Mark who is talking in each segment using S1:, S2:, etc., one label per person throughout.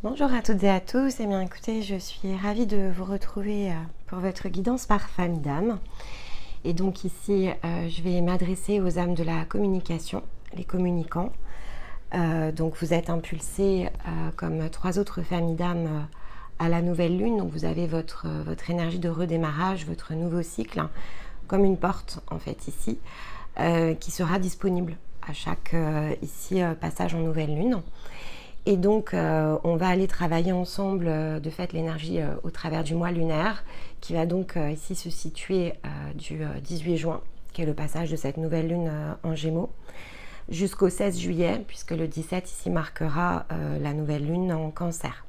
S1: Bonjour à toutes et à tous. Eh bien, écoutez, je suis ravie de vous retrouver pour votre guidance par famille d'âmes. Et donc ici, je vais m'adresser aux âmes de la communication, les communicants. Donc vous êtes impulsés comme 3 autres familles d'âmes à la nouvelle lune. Donc vous avez votre énergie de redémarrage, votre nouveau cycle, comme une porte en fait ici, qui sera disponible à chaque passage en nouvelle lune. Et donc, on va aller travailler ensemble, de fait, l'énergie au travers du mois lunaire, qui va donc ici se situer du 18 juin, qui est le passage de cette nouvelle lune en Gémeaux, jusqu'au 16 juillet, puisque le 17 ici marquera la nouvelle lune en Cancer.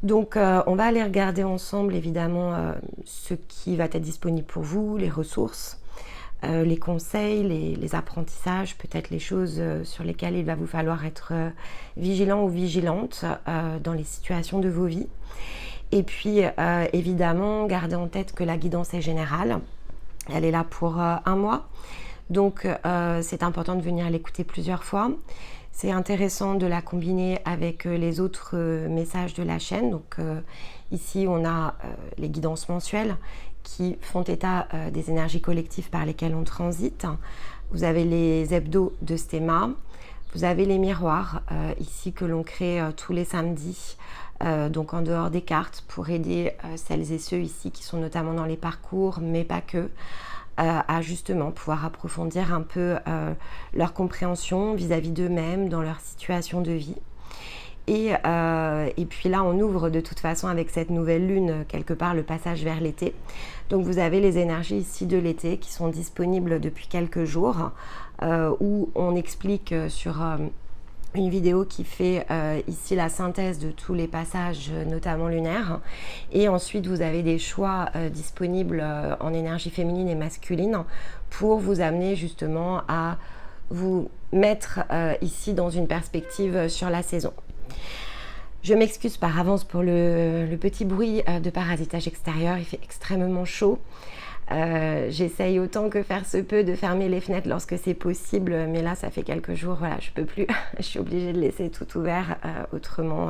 S1: Donc, on va aller regarder ensemble, évidemment, ce qui va être disponible pour vous, les ressources, les conseils, les apprentissages, peut-être les choses sur lesquelles il va vous falloir être vigilant ou vigilante dans les situations de vos vies. Et puis, évidemment, gardez en tête que la guidance est générale. Elle est là pour un mois. Donc, c'est important de venir l'écouter plusieurs fois. C'est intéressant de la combiner avec les autres messages de la chaîne. Donc, ici, on a les guidances mensuelles qui font état des énergies collectives par lesquelles on transite. Vous avez les hebdos de Stéma. Vous avez les miroirs ici que l'on crée tous les samedis, donc en dehors des cartes, pour aider celles et ceux ici qui sont notamment dans les parcours, mais pas que, à justement pouvoir approfondir un peu leur compréhension vis-à-vis d'eux-mêmes dans leur situation de vie. Et puis là, on ouvre de toute façon avec cette nouvelle lune, quelque part, le passage vers l'été. Donc vous avez les énergies ici de l'été qui sont disponibles depuis quelques jours, où on explique sur une vidéo qui fait ici la synthèse de tous les passages, notamment lunaires. Et ensuite, vous avez des choix disponibles en énergie féminine et masculine pour vous amener justement à vous mettre ici dans une perspective sur la saison. Je m'excuse par avance pour le petit bruit de parasitage extérieur, il fait extrêmement chaud. J'essaye autant que faire se peut de fermer les fenêtres lorsque c'est possible, mais là ça fait quelques jours, voilà, je peux plus, je suis obligée de laisser tout ouvert, autrement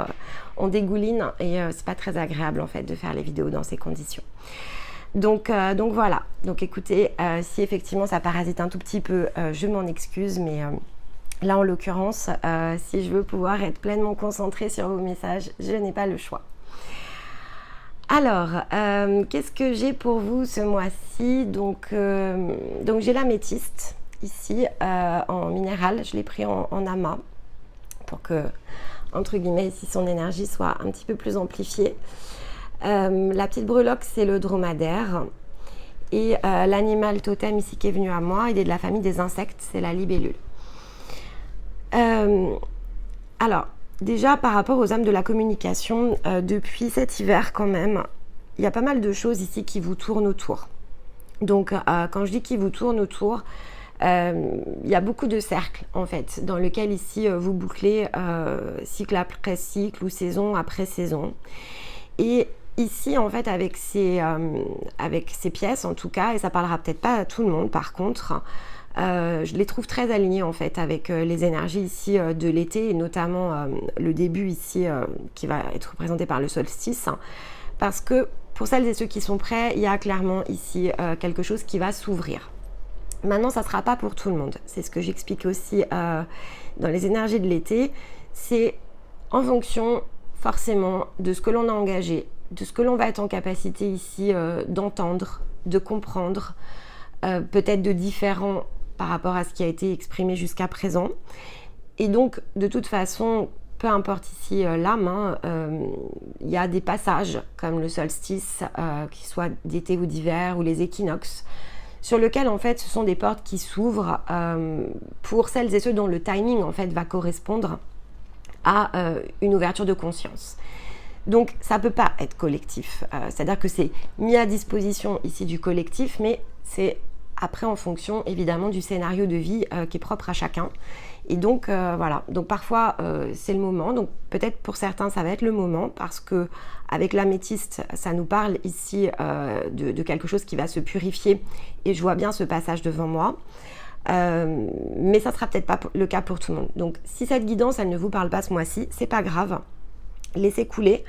S1: on dégouline et c'est pas très agréable en fait de faire les vidéos dans ces conditions. Donc voilà, donc écoutez, si effectivement ça parasite un tout petit peu, je m'en excuse, mais là, en l'occurrence, si je veux pouvoir être pleinement concentrée sur vos messages, je n'ai pas le choix. Alors, qu'est-ce que j'ai pour vous ce mois-ci ? Donc j'ai l'améthyste ici en minéral. Je l'ai pris en amas pour que, entre guillemets, ici son énergie soit un petit peu plus amplifiée. La petite breloque, c'est le dromadaire. Et l'animal totem ici qui est venu à moi, il est de la famille des insectes, c'est la libellule. Alors, déjà par rapport aux âmes de la communication, depuis cet hiver quand même, il y a pas mal de choses ici qui vous tournent autour. Donc, quand je dis qui vous tournent autour, il y a beaucoup de cercles en fait, dans lesquels ici vous bouclez cycle après cycle ou saison après saison. Et ici, en fait, avec ces pièces en tout cas, et ça parlera peut-être pas à tout le monde par contre, je les trouve très alignées en fait avec les énergies ici de l'été et notamment le début ici qui va être représenté par le solstice, parce que pour celles et ceux qui sont prêts, il y a clairement ici quelque chose qui va s'ouvrir. Maintenant, ça ne sera pas pour tout le monde. C'est ce que j'explique aussi dans les énergies de l'été. C'est en fonction forcément de ce que l'on a engagé, de ce que l'on va être en capacité ici d'entendre, de comprendre, peut-être de différent par rapport à ce qui a été exprimé jusqu'à présent. Et donc, de toute façon, peu importe ici l'âme, il y a des passages comme le solstice, qui soit d'été ou d'hiver, ou les équinoxes, sur lesquels en fait ce sont des portes qui s'ouvrent pour celles et ceux dont le timing en fait va correspondre à une ouverture de conscience. Donc ça ne peut pas être collectif, c'est-à-dire que c'est mis à disposition ici du collectif, mais c'est après en fonction évidemment du scénario de vie qui est propre à chacun. Et donc voilà, donc parfois c'est le moment, donc peut-être pour certains ça va être le moment parce que avec l'améthyste ça nous parle ici de quelque chose qui va se purifier et je vois bien ce passage devant moi. Mais ça sera peut-être pas le cas pour tout le monde. Donc si cette guidance elle ne vous parle pas ce mois-ci, c'est pas grave. laisser couler.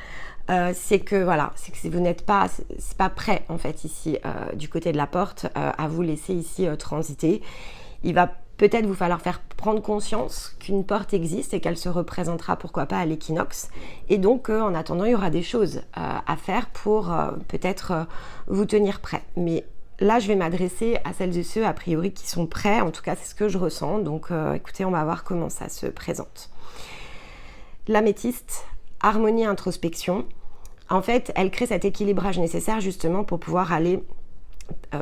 S1: C'est que voilà, c'est que vous n'êtes pas, c'est pas prêt en fait ici du côté de la porte à vous laisser ici transiter. Il va peut-être vous falloir faire prendre conscience qu'une porte existe et qu'elle se représentera pourquoi pas à l'équinoxe. Et donc en attendant, il y aura des choses à faire pour peut-être vous tenir prêt. Mais là, je vais m'adresser à celles et ceux a priori qui sont prêts. En tout cas, c'est ce que je ressens. Donc écoutez, on va voir comment ça se présente. L'améthyste, harmonie et introspection. En fait, elle crée cet équilibrage nécessaire justement pour pouvoir aller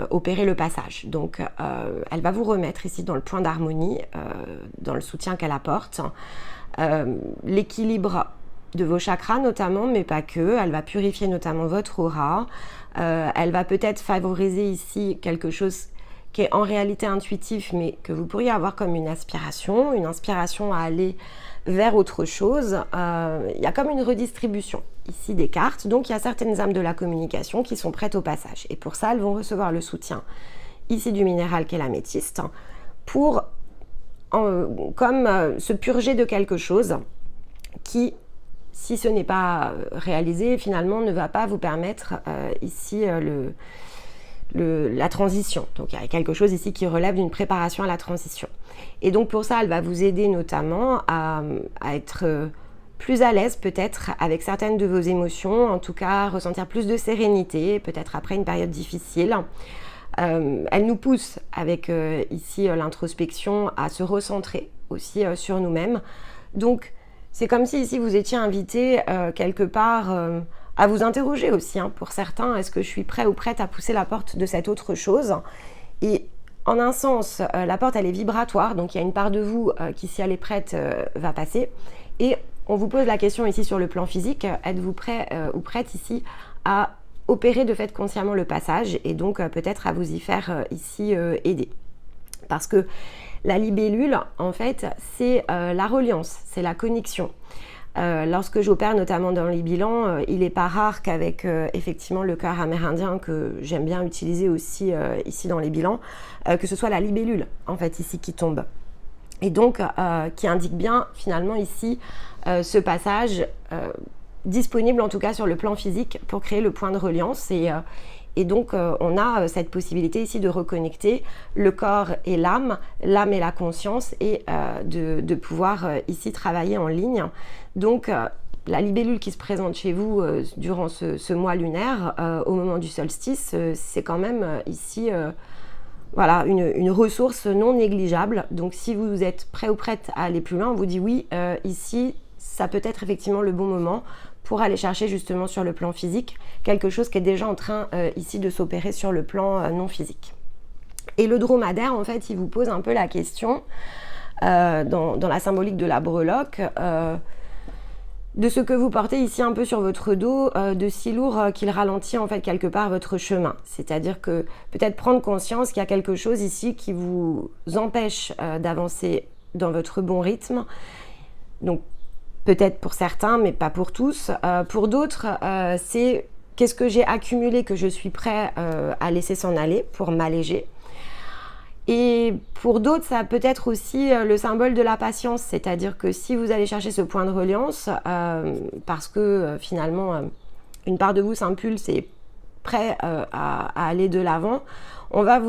S1: opérer le passage. Donc, elle va vous remettre ici dans le point d'harmonie, dans le soutien qu'elle apporte. L'équilibre de vos chakras notamment, mais pas que. Elle va purifier notamment votre aura. Elle va peut-être favoriser ici quelque chose qui est en réalité intuitif, mais que vous pourriez avoir comme une inspiration à aller vers autre chose. Il y a comme une redistribution ici des cartes, donc il y a certaines âmes de la communication qui sont prêtes au passage, et pour ça elles vont recevoir le soutien ici du minéral qu'est l'améthyste pour se purger de quelque chose qui, si ce n'est pas réalisé, finalement ne va pas vous permettre ici la transition. Donc il y a quelque chose ici qui relève d'une préparation à la transition. Et donc pour ça, elle va vous aider notamment à être plus à l'aise peut-être avec certaines de vos émotions, en tout cas ressentir plus de sérénité, peut-être après une période difficile. Elle nous pousse avec ici l'introspection à se recentrer aussi sur nous-mêmes. Donc c'est comme si ici vous étiez invité quelque part à vous interroger aussi, pour certains, est-ce que je suis prêt ou prête à pousser la porte de cette autre chose? Et en un sens, la porte elle est vibratoire, donc il y a une part de vous qui, si elle est prête, va passer. Et on vous pose la question ici sur le plan physique, êtes-vous prêt ou prête ici à opérer de fait consciemment le passage et donc peut-être à vous y faire ici aider? Parce que la libellule, en fait, c'est la reliance, c'est la connexion. Lorsque j'opère notamment dans les bilans, il n'est pas rare qu'avec effectivement le cœur amérindien que j'aime bien utiliser aussi ici dans les bilans, que ce soit la libellule en fait ici qui tombe. Et donc qui indique bien finalement ici ce passage disponible en tout cas sur le plan physique pour créer le point de reliance. Et donc on a cette possibilité ici de reconnecter le corps et l'âme et la conscience et de pouvoir ici travailler en ligne. Donc la libellule qui se présente chez vous durant ce mois lunaire au moment du solstice, c'est quand même ici voilà, une ressource non négligeable. Donc si vous êtes prêt ou prête à aller plus loin, on vous dit oui, ici ça peut être effectivement le bon moment pour aller chercher justement sur le plan physique quelque chose qui est déjà en train ici de s'opérer sur le plan non physique. Et le dromadaire, en fait, il vous pose un peu la question dans la symbolique de la breloque de ce que vous portez ici un peu sur votre dos, de si lourd qu'il ralentit en fait quelque part votre chemin. C'est-à-dire que peut-être prendre conscience qu'il y a quelque chose ici qui vous empêche d'avancer dans votre bon rythme. Donc peut-être pour certains, mais pas pour tous. Pour d'autres, c'est qu'est-ce que j'ai accumulé que je suis prêt à laisser s'en aller pour m'alléger. Et pour d'autres, ça peut être aussi le symbole de la patience, c'est-à-dire que si vous allez chercher ce point de reliance, parce que finalement, une part de vous s'impulse et prêt à aller de l'avant, on va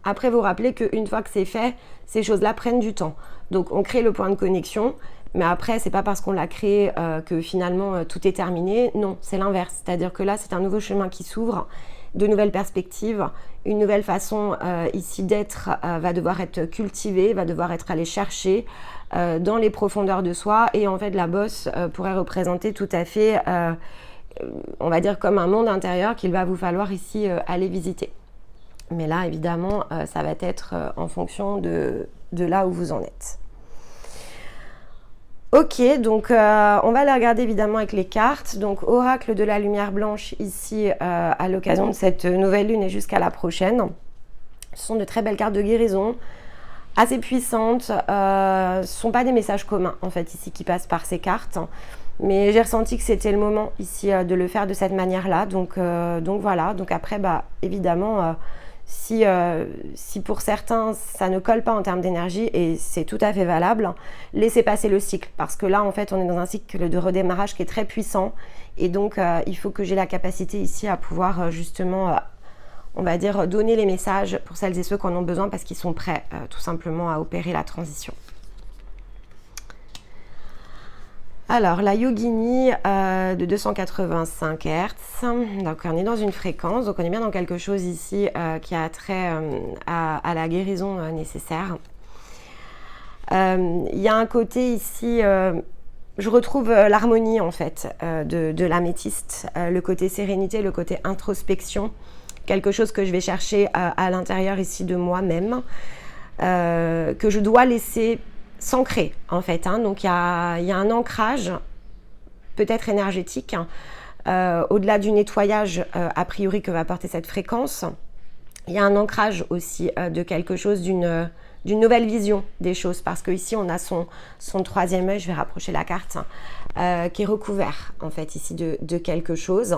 S1: après vous rappeler qu'une fois que c'est fait, ces choses-là prennent du temps. Donc on crée le point de connexion, mais après, c'est pas parce qu'on l'a créé que finalement tout est terminé. Non, c'est l'inverse, c'est-à-dire que là, c'est un nouveau chemin qui s'ouvre, de nouvelles perspectives, une nouvelle façon ici d'être va devoir être cultivée, va devoir être allée chercher dans les profondeurs de soi. Et en fait, la bosse pourrait représenter tout à fait, on va dire, comme un monde intérieur qu'il va vous falloir ici aller visiter. Mais là, évidemment, ça va être en fonction de là où vous en êtes. Ok, donc on va aller regarder évidemment avec les cartes. Donc oracle de la lumière blanche ici à l'occasion de cette nouvelle lune et jusqu'à la prochaine. Ce sont de très belles cartes de guérison, assez puissantes. Ce ne sont pas des messages communs en fait ici qui passent par ces cartes. Mais j'ai ressenti que c'était le moment ici de le faire de cette manière-là. Donc voilà, donc après évidemment Si pour certains, ça ne colle pas en termes d'énergie, et c'est tout à fait valable, laissez passer le cycle. Parce que là, en fait, on est dans un cycle de redémarrage qui est très puissant. Et donc, il faut que j'ai la capacité ici à pouvoir justement, on va dire, donner les messages pour celles et ceux qui en ont besoin parce qu'ils sont prêts tout simplement à opérer la transition. Alors, la Yogini de 285 Hz, donc on est dans une fréquence, donc on est bien dans quelque chose ici qui a trait à la guérison nécessaire. Il y a un côté ici, je retrouve l'harmonie en fait de l'améthyste, le côté sérénité, le côté introspection, quelque chose que je vais chercher à l'intérieur ici de moi-même, que je dois laisser s'ancrer en fait, hein. Donc il y a un ancrage peut-être énergétique au-delà du nettoyage a priori que va apporter cette fréquence. Il y a un ancrage aussi de quelque chose, d'une nouvelle vision des choses, parce que ici on a son troisième œil, je vais rapprocher la carte, qui est recouvert en fait ici de quelque chose.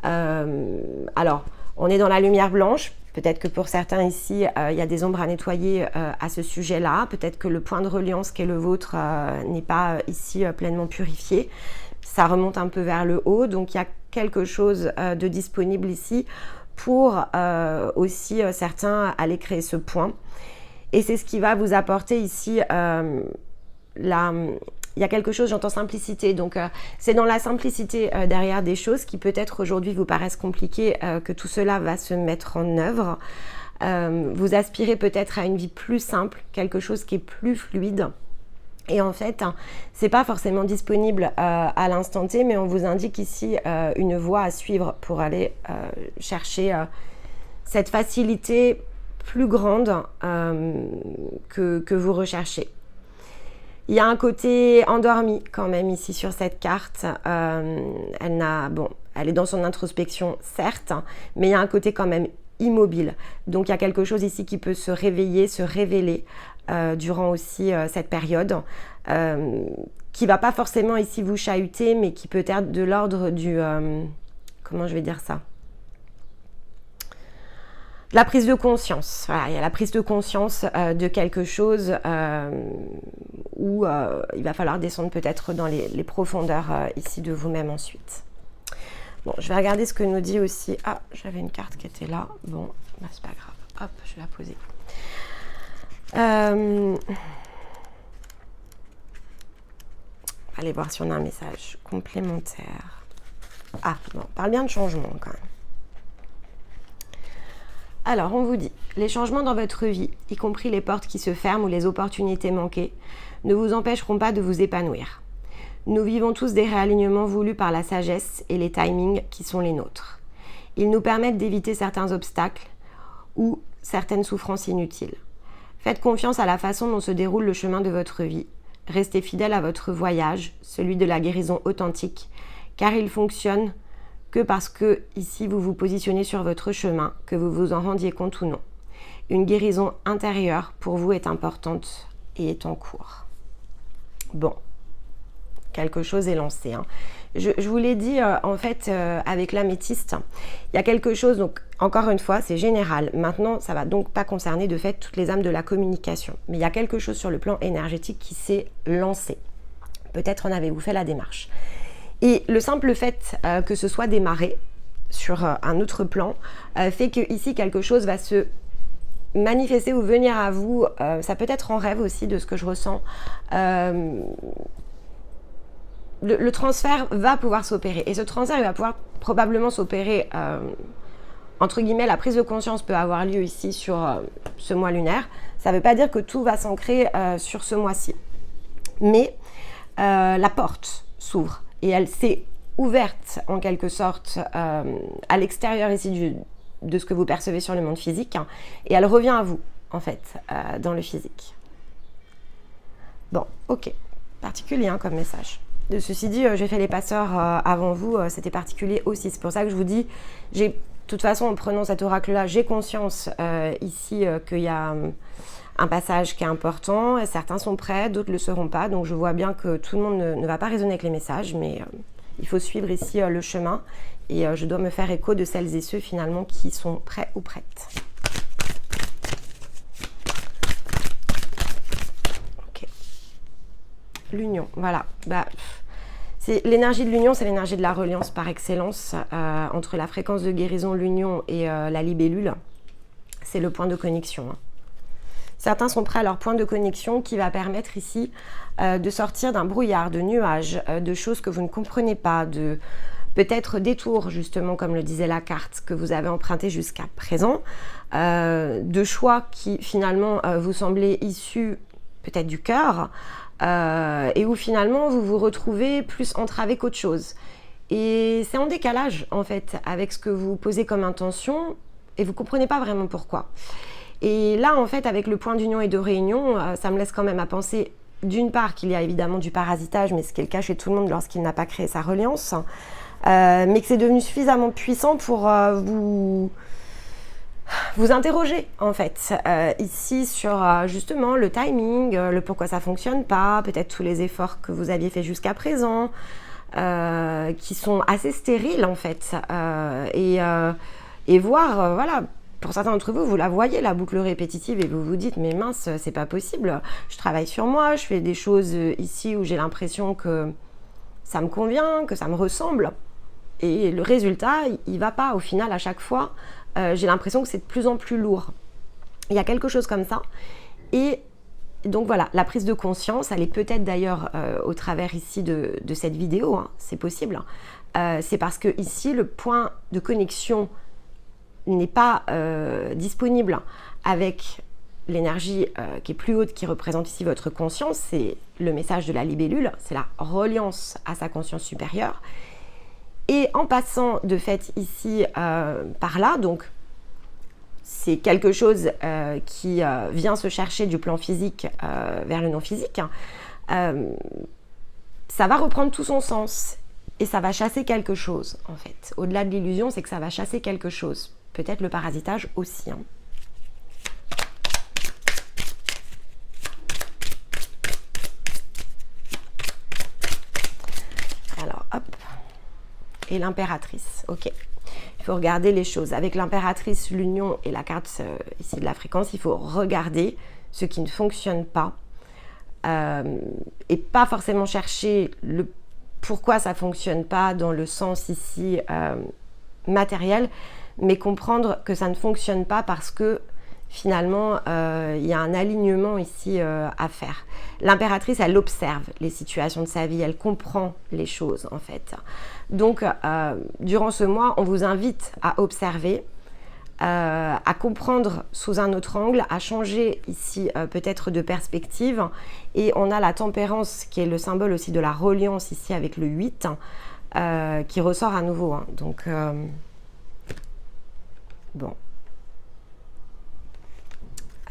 S1: Alors on est dans la lumière blanche. Peut-être que pour certains ici, il y a des ombres à nettoyer à ce sujet-là. Peut-être que le point de reliance qui est le vôtre n'est pas ici pleinement purifié. Ça remonte un peu vers le haut. Donc, il y a quelque chose de disponible ici pour aussi certains aller créer ce point. Et c'est ce qui va vous apporter ici il y a quelque chose, j'entends simplicité, donc c'est dans la simplicité derrière des choses qui peut-être aujourd'hui vous paraissent compliquées que tout cela va se mettre en œuvre. Vous aspirez peut-être à une vie plus simple, quelque chose qui est plus fluide. Et en fait, c'est pas forcément disponible à l'instant T, mais on vous indique ici une voie à suivre pour aller chercher cette facilité plus grande que vous recherchez. Il y a un côté endormi quand même ici sur cette carte. Elle est dans son introspection certes, mais il y a un côté quand même immobile. Donc il y a quelque chose ici qui peut se réveiller, se révéler durant aussi cette période, qui va pas forcément ici vous chahuter, mais qui peut être de l'ordre du... comment je vais dire ça ? La prise de conscience, voilà, il y a la prise de conscience de quelque chose où il va falloir descendre peut-être dans les profondeurs ici de vous-même ensuite. Bon, je vais regarder ce que nous dit aussi. Ah, j'avais une carte qui était là. Bon, bah, c'est pas grave. Hop, je vais la poser. Allez voir si on a un message complémentaire. Ah, bon, on parle bien de changement quand même. Alors, on vous dit, les changements dans votre vie, y compris les portes qui se ferment ou les opportunités manquées, ne vous empêcheront pas de vous épanouir. Nous vivons tous des réalignements voulus par la sagesse et les timings qui sont les nôtres. Ils nous permettent d'éviter certains obstacles ou certaines souffrances inutiles. Faites confiance à la façon dont se déroule le chemin de votre vie. Restez fidèle à votre voyage, celui de la guérison authentique, car il fonctionne que parce que ici vous vous positionnez sur votre chemin, que vous vous en rendiez compte ou non. Une guérison intérieure pour vous est importante et est en cours. Bon, quelque chose est lancé, hein. Je vous l'ai dit en fait avec l'améthyste, il y a quelque chose, donc encore une fois c'est général. Maintenant ça va donc pas concerner de fait toutes les âmes de la communication, mais il y a quelque chose sur le plan énergétique qui s'est lancé. Peut-être en avez-vous fait la démarche. Et le simple fait que ce soit démarré sur un autre plan fait que ici quelque chose va se manifester ou venir à vous. Ça peut être en rêve aussi de ce que je ressens. Le transfert va pouvoir s'opérer. Et ce transfert, il va pouvoir probablement s'opérer, entre guillemets, la prise de conscience peut avoir lieu ici sur ce mois lunaire. Ça ne veut pas dire que tout va s'ancrer sur ce mois-ci. Mais la porte s'ouvre. Et elle s'est ouverte en quelque sorte à l'extérieur ici de ce que vous percevez sur le monde physique, hein, et elle revient à vous en fait dans le physique. Bon, ok, particulier hein, comme message. De ceci dit, j'ai fait les passeurs avant vous, c'était particulier aussi. C'est pour ça que je vous dis, de toute façon en prenant cet oracle-là, j'ai conscience ici qu'il y a un passage qui est important, et certains sont prêts, d'autres ne le seront pas, donc je vois bien que tout le monde ne va pas résonner avec les messages, mais il faut suivre ici le chemin, et je dois me faire écho de celles et ceux finalement qui sont prêts ou prêtes. L'union, voilà. Bah, l'énergie de l'union, c'est l'énergie de la reliance par excellence entre la fréquence de guérison, l'union et la libellule. C'est le point de connexion. Hein. Certains sont prêts à leur point de connexion qui va permettre ici de sortir d'un brouillard, de nuages, de choses que vous ne comprenez pas, de peut-être détours, justement, comme le disait la carte, que vous avez emprunté jusqu'à présent, de choix qui finalement vous semblaient issus peut-être du cœur, et où finalement vous vous retrouvez plus entravé qu'autre chose. Et c'est en décalage en fait avec ce que vous posez comme intention et vous ne comprenez pas vraiment pourquoi. Et là en fait avec le point d'union et de réunion, ça me laisse quand même à penser d'une part qu'il y a évidemment du parasitage, mais ce qui est le cas chez tout le monde lorsqu'il n'a pas créé sa reliance, mais que c'est devenu suffisamment puissant pour vous interroger en fait ici sur justement le timing, le pourquoi ça fonctionne pas, peut-être tous les efforts que vous aviez fait jusqu'à présent, qui sont assez stériles en fait, et voir voilà, pour certains d'entre vous, vous la voyez la boucle répétitive et vous vous dites mais mince, c'est pas possible, je travaille sur moi, je fais des choses ici où j'ai l'impression que ça me convient, que ça me ressemble, et le résultat il va pas au final à chaque fois. J'ai l'impression que c'est de plus en plus lourd. Il y a quelque chose comme ça. Et donc voilà, la prise de conscience, elle est peut-être d'ailleurs au travers ici de cette vidéo, hein, c'est possible. C'est parce que ici, le point de connexion n'est pas disponible avec l'énergie qui est plus haute, qui représente ici votre conscience. C'est le message de la libellule, c'est la reliance à sa conscience supérieure. Et en passant de fait ici par là, donc c'est quelque chose qui vient se chercher du plan physique vers le non physique, ça va reprendre tout son sens et ça va chasser quelque chose en fait. Au-delà de l'illusion, c'est que ça va chasser quelque chose. Peut-être le parasitage aussi. Hein. Alors hop. Et l'impératrice, ok. Il faut regarder les choses. Avec l'impératrice, l'union et la carte ici de la fréquence, il faut regarder ce qui ne fonctionne pas et pas forcément chercher le pourquoi ça ne fonctionne pas dans le sens ici matériel, mais comprendre que ça ne fonctionne pas parce que finalement, il y a un alignement ici à faire. L'impératrice, elle observe les situations de sa vie, elle comprend les choses en fait. Donc, durant ce mois, on vous invite à observer, à comprendre sous un autre angle, à changer ici peut-être de perspective. Et on a la tempérance qui est le symbole aussi de la reliance ici avec le 8 qui ressort à nouveau. Hein. Donc, bon.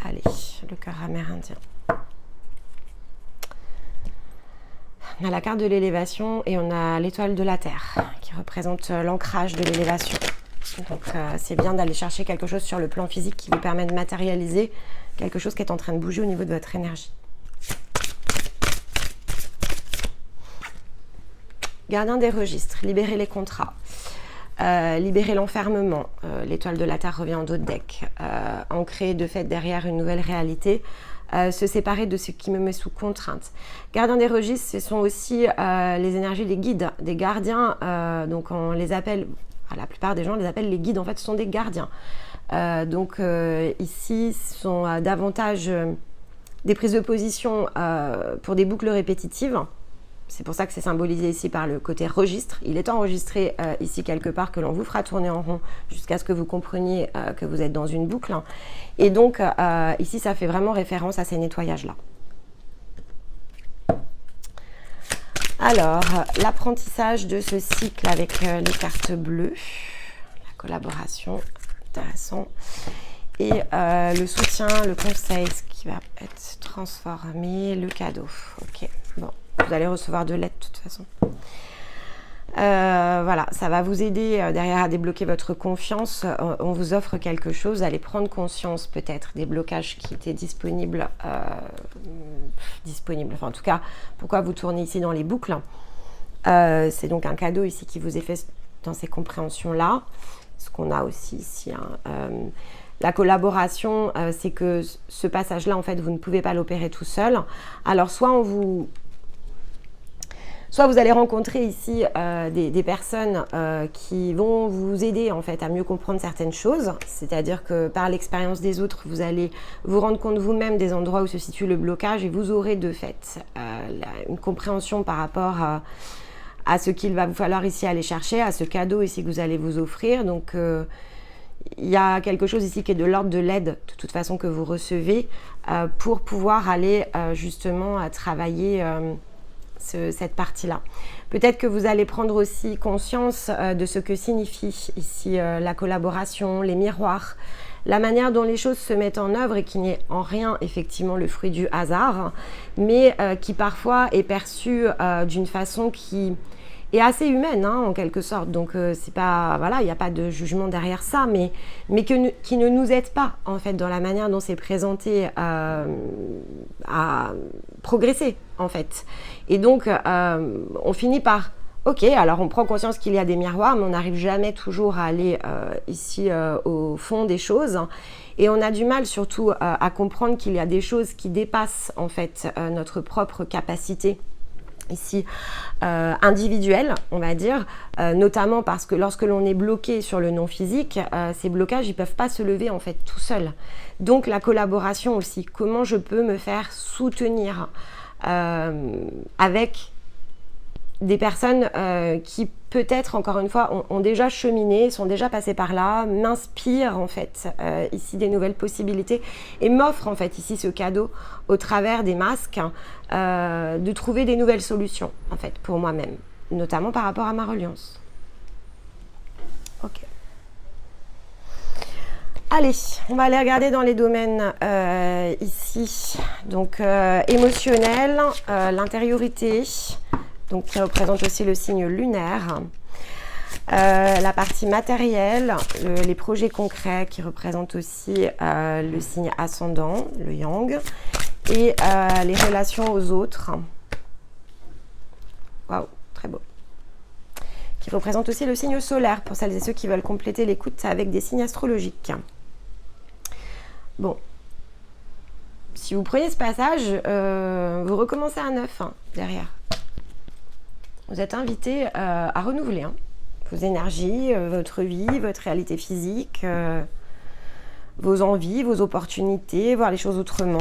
S1: Allez, le cœur amérindien. On a la carte de l'élévation et on a l'étoile de la Terre qui représente l'ancrage de l'élévation. Donc c'est bien d'aller chercher quelque chose sur le plan physique qui vous permet de matérialiser quelque chose qui est en train de bouger au niveau de votre énergie. Gardien des registres, libérer les contrats. Libérer l'enfermement, l'étoile de la Terre revient en dos de deck, ancrer de fait derrière une nouvelle réalité, se séparer de ce qui me met sous contrainte. Gardien des registres, ce sont aussi les énergies des guides, des gardiens, donc on les appelle, la plupart des gens les appellent les guides, en fait ce sont des gardiens. Donc ici ce sont davantage des prises de position pour des boucles répétitives. C'est pour ça que c'est symbolisé ici par le côté registre. Il est enregistré ici quelque part que l'on vous fera tourner en rond jusqu'à ce que vous compreniez que vous êtes dans une boucle. Et donc ici, ça fait vraiment référence à ces nettoyages-là. Alors, l'apprentissage de ce cycle avec les cartes bleues, la collaboration, intéressant. Et le soutien, le conseil, ce qui va être transformé, le cadeau. Ok, bon. Vous allez recevoir de l'aide de toute façon. Voilà, ça va vous aider derrière à débloquer votre confiance. On vous offre quelque chose, vous allez prendre conscience peut-être des blocages qui étaient disponibles. Enfin, en tout cas, pourquoi vous tournez ici dans les boucles. C'est donc un cadeau ici qui vous est fait dans ces compréhensions-là. Ce qu'on a aussi ici. Hein. La collaboration, c'est que ce passage-là, en fait, vous ne pouvez pas l'opérer tout seul. Alors, soit on vous soit vous allez rencontrer ici des personnes qui vont vous aider en fait à mieux comprendre certaines choses, c'est-à-dire que par l'expérience des autres, vous allez vous rendre compte vous-même des endroits où se situe le blocage et vous aurez de fait une compréhension par rapport à ce qu'il va vous falloir ici aller chercher, à ce cadeau ici que vous allez vous offrir. Donc il y a quelque chose ici qui est de l'ordre de l'aide, de toute façon, que vous recevez pour pouvoir aller justement à travailler cette partie-là. Peut-être que vous allez prendre aussi conscience de ce que signifie ici la collaboration, les miroirs, la manière dont les choses se mettent en œuvre et qui n'est en rien effectivement le fruit du hasard, mais qui parfois est perçue d'une façon qui est assez humaine en quelque sorte. Donc c'est pas, voilà, il n'y a pas de jugement derrière ça, mais qui ne nous aide pas en fait dans la manière dont c'est présenté à progresser en fait. Et donc on finit par ok, alors on prend conscience qu'il y a des miroirs, mais on n'arrive jamais toujours à aller ici au fond des choses. Et on a du mal surtout à comprendre qu'il y a des choses qui dépassent en fait notre propre capacité ici individuelle, on va dire, notamment parce que lorsque l'on est bloqué sur le non physique, ces blocages, ils peuvent pas se lever en fait tout seuls. Donc la collaboration aussi, comment je peux me faire soutenir avec des personnes qui peut-être, encore une fois, ont déjà cheminé, sont déjà passées par là, m'inspirent en fait ici des nouvelles possibilités et m'offrent en fait ici ce cadeau au travers des masques de trouver des nouvelles solutions en fait pour moi-même, notamment par rapport à ma reliance. Ok. Allez, on va aller regarder dans les domaines ici, donc émotionnel, l'intériorité, donc qui représente aussi le signe lunaire, la partie matérielle, les projets concrets qui représentent aussi le signe ascendant, le yang, et les relations aux autres. Waouh, très beau. Qui représente aussi le signe solaire pour celles et ceux qui veulent compléter l'écoute avec des signes astrologiques. Bon, si vous prenez ce passage, vous recommencez à neuf derrière. Vous êtes invité à renouveler vos énergies, votre vie, votre réalité physique, vos envies, vos opportunités, voir les choses autrement.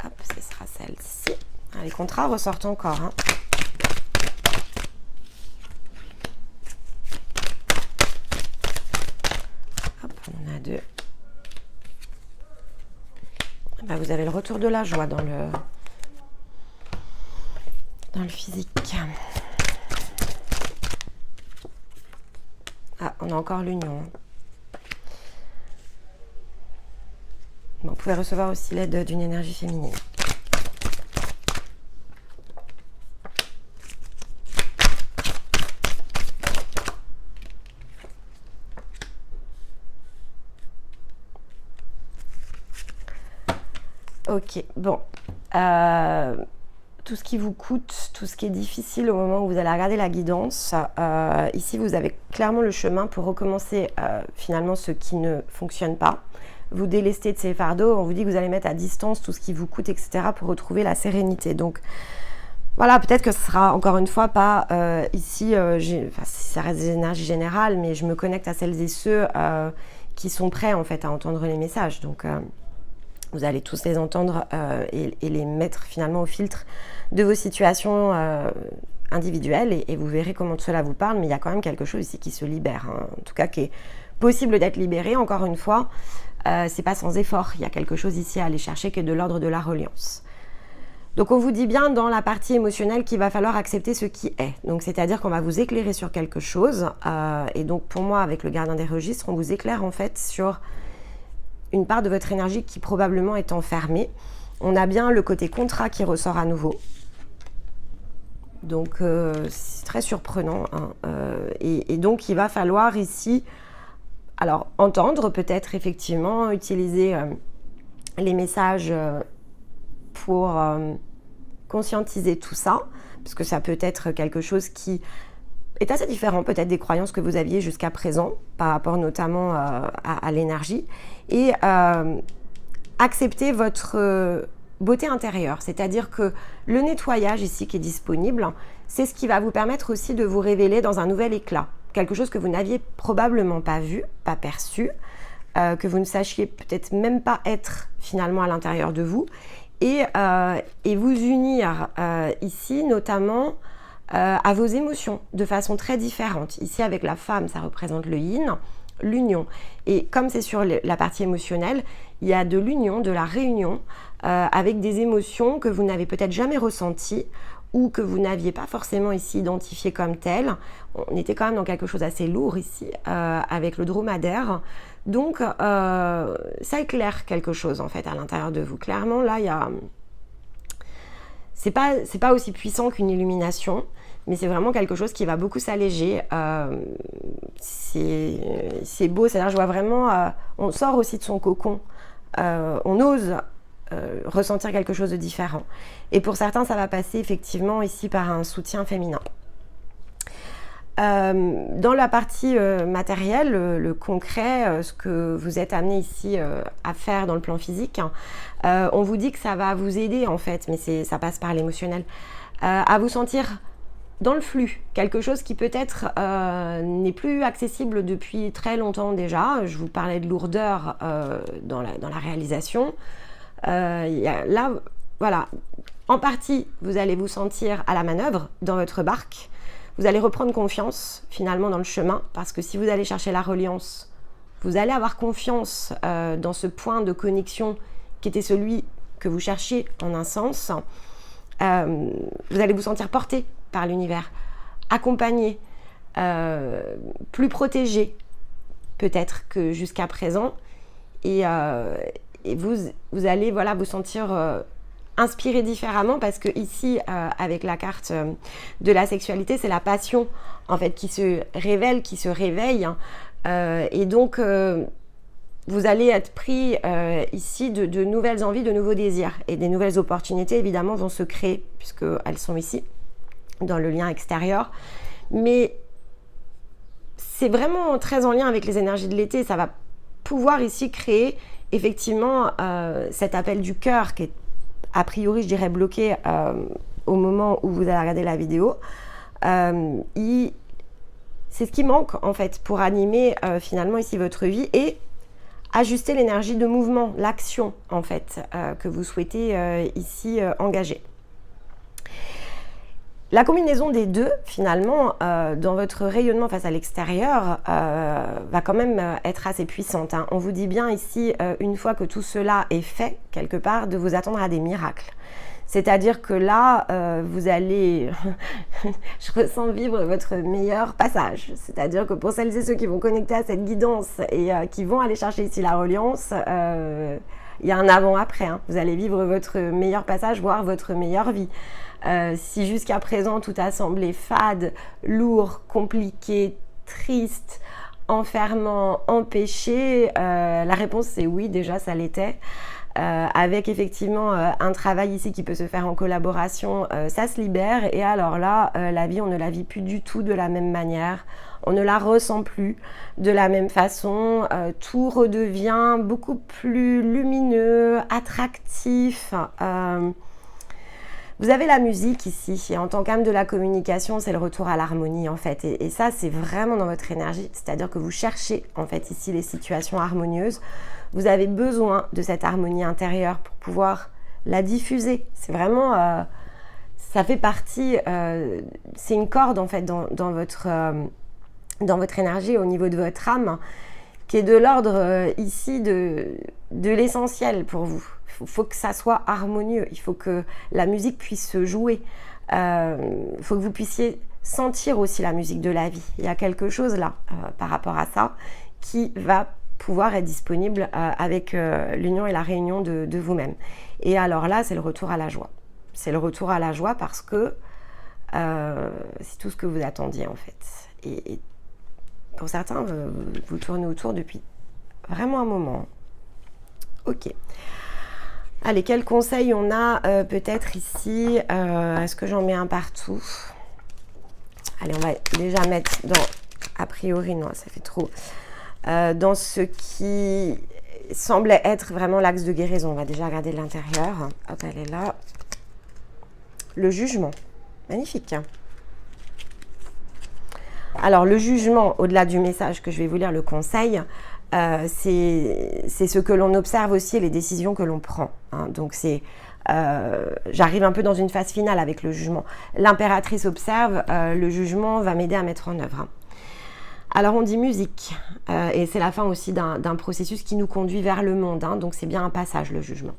S1: Hop, ce sera celle-ci. Les contrats ressortent encore. Hop, on en a deux. Ben, vous avez le retour de la joie dans le physique. Ah, on a encore l'union. Bon, vous pouvez recevoir aussi l'aide d'une énergie féminine. Ok, bon. Tout ce qui vous coûte, tout ce qui est difficile au moment où vous allez regarder la guidance, ici vous avez clairement le chemin pour recommencer finalement ce qui ne fonctionne pas. Vous délestez de ces fardeaux, on vous dit que vous allez mettre à distance tout ce qui vous coûte, etc. pour retrouver la sérénité. Donc voilà, peut-être que ce sera encore une fois pas ici, ça reste des énergies générales, mais je me connecte à celles et ceux qui sont prêts en fait à entendre les messages. Donc vous allez tous les entendre et les mettre finalement au filtre de vos situations individuelles et vous verrez comment cela vous parle, mais il y a quand même quelque chose ici qui se libère, en tout cas qui est possible d'être libéré. Encore une fois, c'est pas sans effort, il y a quelque chose ici à aller chercher qui est de l'ordre de la reliance. Donc on vous dit bien dans la partie émotionnelle qu'il va falloir accepter ce qui est. Donc c'est-à-dire qu'on va vous éclairer sur quelque chose et donc pour moi avec le gardien des registres, on vous éclaire en fait sur une part de votre énergie qui probablement est enfermée. On a bien le côté contrat qui ressort à nouveau. Donc c'est très surprenant. Et donc il va falloir ici, alors entendre peut-être effectivement, utiliser les messages pour conscientiser tout ça, parce que ça peut être quelque chose qui est assez différent peut-être des croyances que vous aviez jusqu'à présent, par rapport notamment à l'énergie, et accepter votre beauté intérieure, c'est-à-dire que le nettoyage ici qui est disponible, c'est ce qui va vous permettre aussi de vous révéler dans un nouvel éclat, quelque chose que vous n'aviez probablement pas vu, pas perçu, que vous ne sachiez peut-être même pas être finalement à l'intérieur de vous, et vous unir ici notamment à vos émotions de façon très différente. Ici avec la femme, ça représente le yin, l'union. Et comme c'est sur la partie émotionnelle, il y a de l'union, de la réunion avec des émotions que vous n'avez peut-être jamais ressenties ou que vous n'aviez pas forcément ici identifiées comme telles. On était quand même dans quelque chose d'assez lourd ici avec le dromadaire. Donc ça éclaire quelque chose en fait à l'intérieur de vous. Clairement là, c'est pas aussi puissant qu'une illumination, mais c'est vraiment quelque chose qui va beaucoup s'alléger. C'est beau, c'est-à-dire je vois vraiment, on sort aussi de son cocon, on ose ressentir quelque chose de différent. Et pour certains, ça va passer effectivement ici par un soutien féminin. Dans la partie matérielle, le concret, ce que vous êtes amené ici à faire dans le plan physique, on vous dit que ça va vous aider en fait, mais ça passe par l'émotionnel, à vous sentir dans le flux, quelque chose qui peut-être n'est plus accessible depuis très longtemps déjà. Je vous parlais de lourdeur dans la réalisation. Là, voilà, en partie, vous allez vous sentir à la manœuvre dans votre barque. Vous allez reprendre confiance finalement dans le chemin, parce que si vous allez chercher la reliance, vous allez avoir confiance dans ce point de connexion qui était celui que vous cherchiez en un sens. Vous allez vous sentir porté par l'univers, accompagné, plus protégé peut-être que jusqu'à présent, et vous allez voilà, vous sentir inspiré différemment, parce que ici avec la carte de la sexualité, c'est la passion en fait qui se révèle, qui se réveille, et donc vous allez être pris ici de nouvelles envies, de nouveaux désirs, et des nouvelles opportunités évidemment vont se créer puisqu'elles sont ici dans le lien extérieur. Mais c'est vraiment très en lien avec les énergies de l'été. Ça va pouvoir ici créer effectivement cet appel du cœur qui est a priori je dirais bloqué au moment où vous allez regarder la vidéo. C'est ce qui manque en fait pour animer finalement ici votre vie et ajuster l'énergie de mouvement, l'action en fait que vous souhaitez ici engager. La combinaison des deux, finalement, dans votre rayonnement face à l'extérieur, va quand même être assez puissante, hein. On vous dit bien ici, une fois que tout cela est fait, quelque part, de vous attendre à des miracles. C'est-à-dire que là, vous allez, je ressens vivre votre meilleur passage. C'est-à-dire que pour celles et ceux qui vont connecter à cette guidance et qui vont aller chercher ici la reliance, il y a un avant-après, hein. Vous allez vivre votre meilleur passage, voire votre meilleure vie. Si jusqu'à présent tout a semblé fade, lourd, compliqué, triste, enfermant, empêché, la réponse c'est oui, déjà ça l'était. Avec effectivement un travail ici qui peut se faire en collaboration, ça se libère, et alors là, la vie on ne la vit plus du tout de la même manière, on ne la ressent plus de la même façon, tout redevient beaucoup plus lumineux, attractif. Vous avez la musique ici, et en tant qu'âme de la communication, c'est le retour à l'harmonie en fait, et ça c'est vraiment dans votre énergie, c'est-à-dire que vous cherchez en fait ici les situations harmonieuses, vous avez besoin de cette harmonie intérieure pour pouvoir la diffuser, c'est vraiment, ça fait partie, c'est une corde en fait dans votre énergie au niveau de votre âme, qui est de l'ordre ici de l'essentiel pour vous. Il faut que ça soit harmonieux, il faut que la musique puisse se jouer, il faut que vous puissiez sentir aussi la musique de la vie. Il y a quelque chose là par rapport à ça qui va pouvoir être disponible avec l'union et la réunion de vous-même. Et alors là, c'est le retour à la joie. C'est le retour à la joie parce que c'est tout ce que vous attendiez en fait. Et pour certains, vous tournez autour depuis vraiment un moment. Ok. Allez, quels conseils on a peut-être ici? Est-ce que j'en mets un partout? Allez, on va déjà mettre dans... A priori, non, ça fait trop. Dans ce qui semblait être vraiment l'axe de guérison. On va déjà regarder l'intérieur. Hop, elle est là. Le jugement. Magnifique. Alors, le jugement, au-delà du message que je vais vous lire, le conseil, c'est ce que l'on observe aussi et les décisions que l'on prend. Hein. Donc, j'arrive un peu dans une phase finale avec le jugement. L'impératrice observe, le jugement va m'aider à mettre en œuvre. Hein. Alors, on dit musique, et c'est la fin aussi d'un processus qui nous conduit vers le monde. Hein. Donc, c'est bien un passage, le jugement.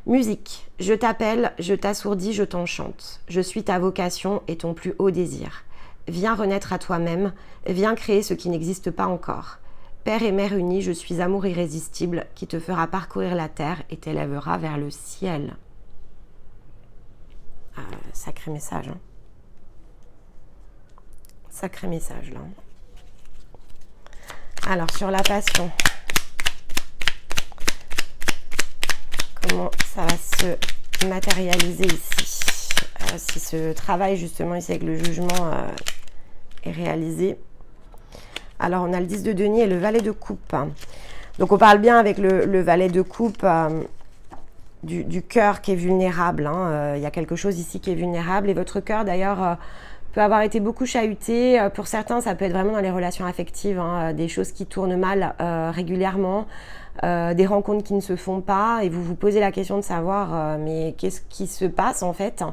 S1: Musique, je t'appelle, je t'assourdis, je t'enchante. Je suis ta vocation et ton plus haut désir. Viens renaître à toi-même, viens créer ce qui n'existe pas encore. Père et mère unis, je suis amour irrésistible qui te fera parcourir la terre et t'élèvera vers le ciel. Sacré message. Hein. Sacré message là. Alors sur la passion, comment ça va se matérialiser ici? Si ce travail justement ici avec le jugement est réalisé. Alors on a le 10 de denier et le valet de coupe. Donc on parle bien avec le valet de coupe du cœur qui est vulnérable. Hein. Il y a quelque chose ici qui est vulnérable et votre cœur d'ailleurs peut avoir été beaucoup chahuté. Pour certains ça peut être vraiment dans les relations affectives, hein, des choses qui tournent mal régulièrement. Des rencontres qui ne se font pas et vous vous posez la question de savoir mais qu'est-ce qui se passe en fait,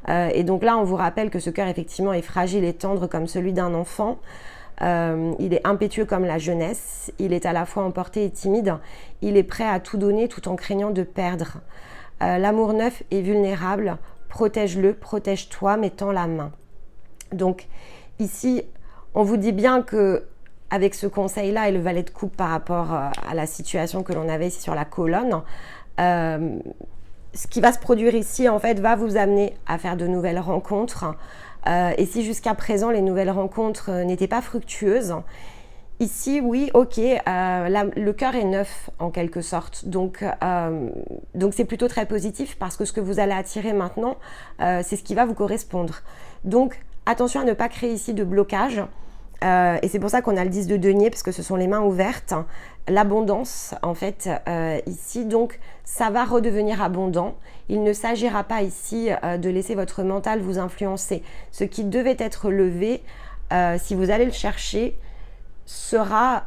S1: et donc là on vous rappelle que ce cœur effectivement est fragile et tendre comme celui d'un enfant. Il est impétueux comme la jeunesse, il est à la fois emporté et timide, il est prêt à tout donner tout en craignant de perdre. L'amour neuf est vulnérable, protège-le, protège-toi, mais tends la main. Donc ici on vous dit bien que avec ce conseil-là et le valet de coupe par rapport à la situation que l'on avait ici sur la colonne, ce qui va se produire ici, en fait, va vous amener à faire de nouvelles rencontres. Et si jusqu'à présent, les nouvelles rencontres n'étaient pas fructueuses, ici, oui, ok, le cœur est neuf, en quelque sorte. Donc c'est plutôt très positif parce que ce que vous allez attirer maintenant, c'est ce qui va vous correspondre. Donc, attention à ne pas créer ici de blocage. Et c'est pour ça qu'on a le 10 de denier, parce que ce sont les mains ouvertes, l'abondance en fait ici, donc ça va redevenir abondant. Il ne s'agira pas ici de laisser votre mental vous influencer. Ce qui devait être levé, si vous allez le chercher, sera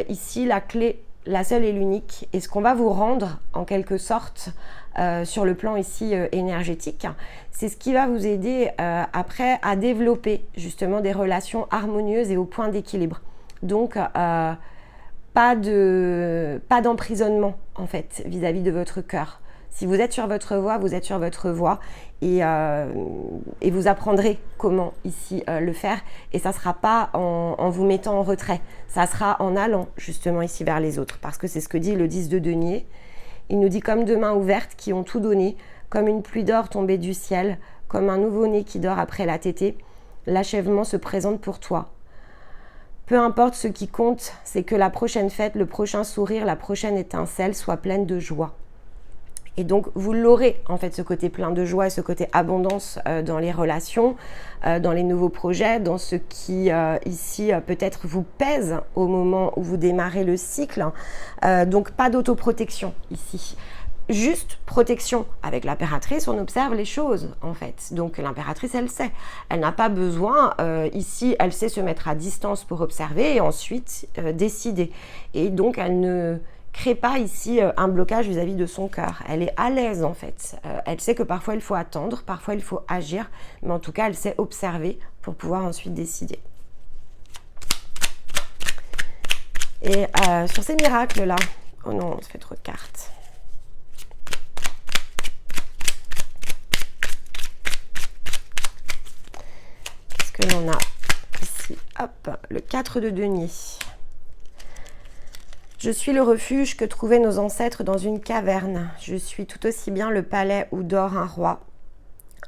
S1: ici la clé, la seule et l'unique, et ce qu'on va vous rendre en quelque sorte sur le plan ici énergétique, c'est ce qui va vous aider après à développer justement des relations harmonieuses et au point d'équilibre. Donc pas d'emprisonnement en fait vis-à-vis de votre cœur. Si vous êtes sur votre voie, vous êtes sur votre voie et vous apprendrez comment ici le faire, et ça ne sera pas en vous mettant en retrait, ça sera en allant justement ici vers les autres, parce que c'est ce que dit le 10 de denier. Il nous dit comme deux mains ouvertes qui ont tout donné, comme une pluie d'or tombée du ciel, comme un nouveau-né qui dort après la tétée, l'achèvement se présente pour toi. Peu importe ce qui compte, c'est que la prochaine fête, le prochain sourire, la prochaine étincelle soit pleine de joie. Et donc, vous l'aurez, en fait, ce côté plein de joie et ce côté abondance dans les relations, dans les nouveaux projets, dans ce qui, ici, peut-être vous pèse au moment où vous démarrez le cycle. Donc, pas d'autoprotection ici. Juste protection. Avec l'impératrice, on observe les choses, en fait. Donc, l'impératrice, elle sait. Elle n'a pas besoin, ici, elle sait se mettre à distance pour observer et ensuite décider. Et donc, elle ne crée pas ici un blocage vis-à-vis de son cœur. Elle est à l'aise en fait. Elle sait que parfois il faut attendre, parfois il faut agir, mais en tout cas elle sait observer pour pouvoir ensuite décider. Et sur ces miracles là, oh non, ça fait trop de cartes. Qu'est-ce que l'on a ici? Hop, le 4 de denier. Je suis le refuge que trouvaient nos ancêtres dans une caverne. Je suis tout aussi bien le palais où dort un roi,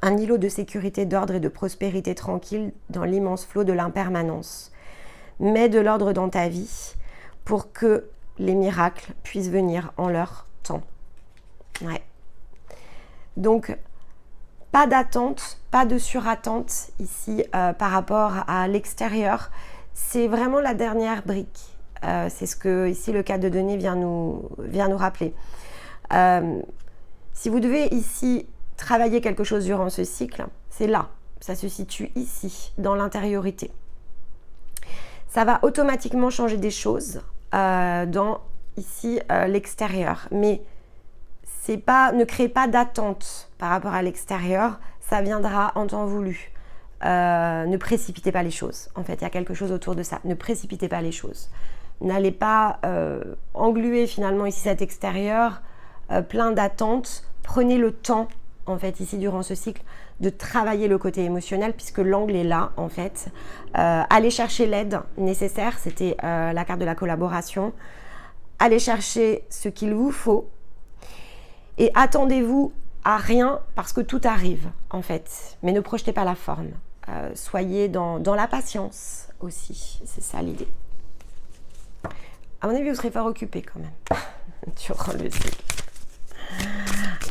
S1: un îlot de sécurité, d'ordre et de prospérité tranquille dans l'immense flot de l'impermanence. Mets de l'ordre dans ta vie pour que les miracles puissent venir en leur temps. Ouais. Donc, pas d'attente, pas de surattente ici par rapport à l'extérieur. C'est vraiment la dernière brique. C'est ce que ici le cadre de données vient nous rappeler. Si vous devez ici travailler quelque chose durant ce cycle, c'est là, ça se situe ici, dans l'intériorité. Ça va automatiquement changer des choses dans ici l'extérieur, mais ne créez pas d'attente par rapport à l'extérieur, ça viendra en temps voulu. Ne précipitez pas les choses. En fait, il y a quelque chose autour de ça. Ne précipitez pas les choses. N'allez pas engluer finalement ici cet extérieur plein d'attentes. Prenez le temps, en fait, ici durant ce cycle, de travailler le côté émotionnel puisque l'angle est là, en fait. Allez chercher l'aide nécessaire. C'était la carte de la collaboration. Allez chercher ce qu'il vous faut et attendez-vous à rien parce que tout arrive, en fait. Mais ne projetez pas la forme. Soyez dans la patience aussi. C'est ça l'idée. À mon avis, vous serez fort occupé quand même durant le cycle.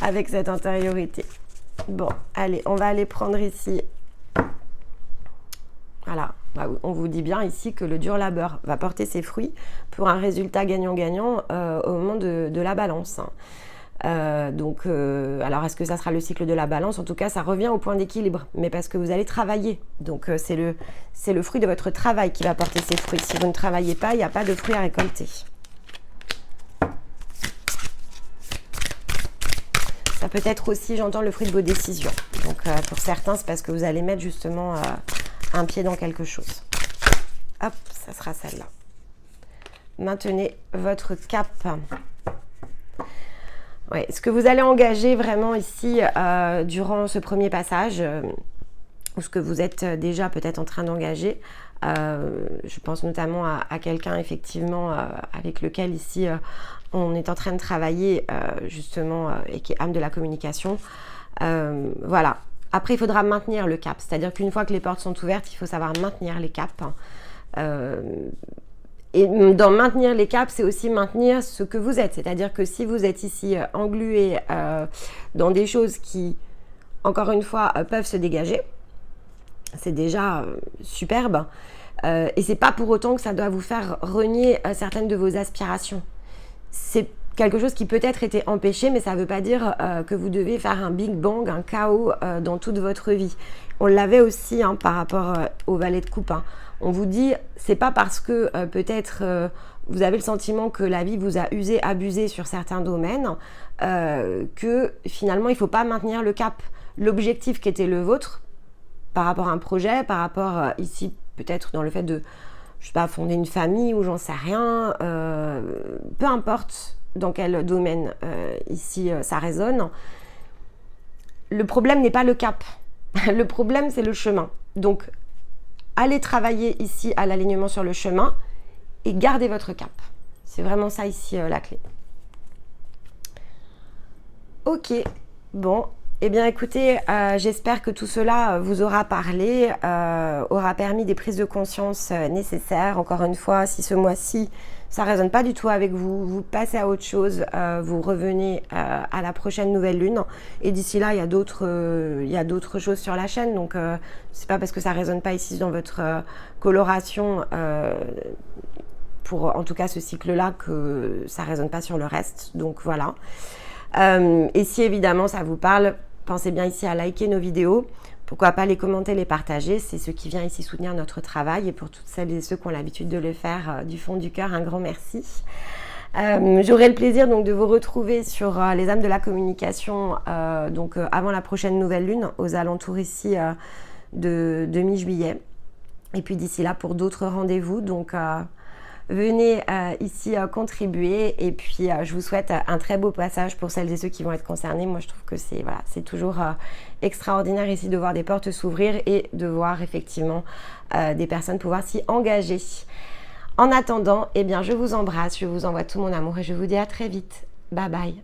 S1: Avec cette intériorité. Bon, allez, on va aller prendre ici. Voilà. On vous dit bien ici que le dur labeur va porter ses fruits pour un résultat gagnant-gagnant au moment de la balance. Alors est-ce que ça sera le cycle de la balance? En tout cas, ça revient au point d'équilibre, mais parce que vous allez travailler. Donc c'est le fruit de votre travail qui va porter ses fruits. Si vous ne travaillez pas, il n'y a pas de fruits à récolter. Ça peut être aussi, j'entends, le fruit de vos décisions. Donc pour certains, c'est parce que vous allez mettre justement un pied dans quelque chose. Hop, ça sera celle-là. Maintenez votre cap. Ouais, ce que vous allez engager vraiment ici durant ce premier passage, ou ce que vous êtes déjà peut-être en train d'engager, je pense notamment à quelqu'un effectivement avec lequel ici on est en train de travailler justement et qui est âme de la communication. Voilà. Après, il faudra maintenir le cap, c'est-à-dire qu'une fois que les portes sont ouvertes, il faut savoir maintenir les caps. Et dans maintenir les caps, c'est aussi maintenir ce que vous êtes. C'est-à-dire que si vous êtes ici englué dans des choses qui, encore une fois, peuvent se dégager, c'est déjà superbe. Et c'est pas pour autant que ça doit vous faire renier certaines de vos aspirations. C'est quelque chose qui peut-être était empêché, mais ça ne veut pas dire que vous devez faire un big bang, un chaos dans toute votre vie. On l'avait aussi par rapport au valet de coupe. On vous dit, c'est pas parce que peut-être vous avez le sentiment que la vie vous a usé, abusé sur certains domaines que finalement il ne faut pas maintenir le cap. L'objectif qui était le vôtre par rapport à un projet, par rapport ici peut-être dans le fait de, je sais pas, fonder une famille ou j'en sais rien, peu importe dans quel domaine ici ça résonne. Le problème n'est pas le cap, le problème c'est le chemin. Donc allez travailler ici à l'alignement sur le chemin et gardez votre cap. C'est vraiment ça ici la clé. Ok, bon. Eh bien écoutez, j'espère que tout cela vous aura parlé, aura permis des prises de conscience nécessaires. Encore une fois, si ce mois-ci, ça ne résonne pas du tout avec vous, vous passez à autre chose, vous revenez à la prochaine nouvelle lune. Et d'ici là, il y a d'autres choses sur la chaîne. Donc, c'est pas parce que ça ne résonne pas ici dans votre coloration, pour en tout cas ce cycle-là, que ça ne résonne pas sur le reste. Donc voilà. Et si évidemment ça vous parle, pensez bien ici à liker nos vidéos, pourquoi pas les commenter, les partager, c'est ce qui vient ici soutenir notre travail. Et pour toutes celles et ceux qui ont l'habitude de le faire du fond du cœur, un grand merci. J'aurai le plaisir donc de vous retrouver sur les âmes de la communication avant la prochaine nouvelle lune, aux alentours ici de mi-juillet. Et puis d'ici là pour d'autres rendez-vous, donc venez ici contribuer et puis je vous souhaite un très beau passage pour celles et ceux qui vont être concernés. Moi je trouve que c'est toujours extraordinaire ici de voir des portes s'ouvrir et de voir effectivement des personnes pouvoir s'y engager. En attendant, eh bien je vous embrasse, je vous envoie tout mon amour et je vous dis à très vite. Bye bye.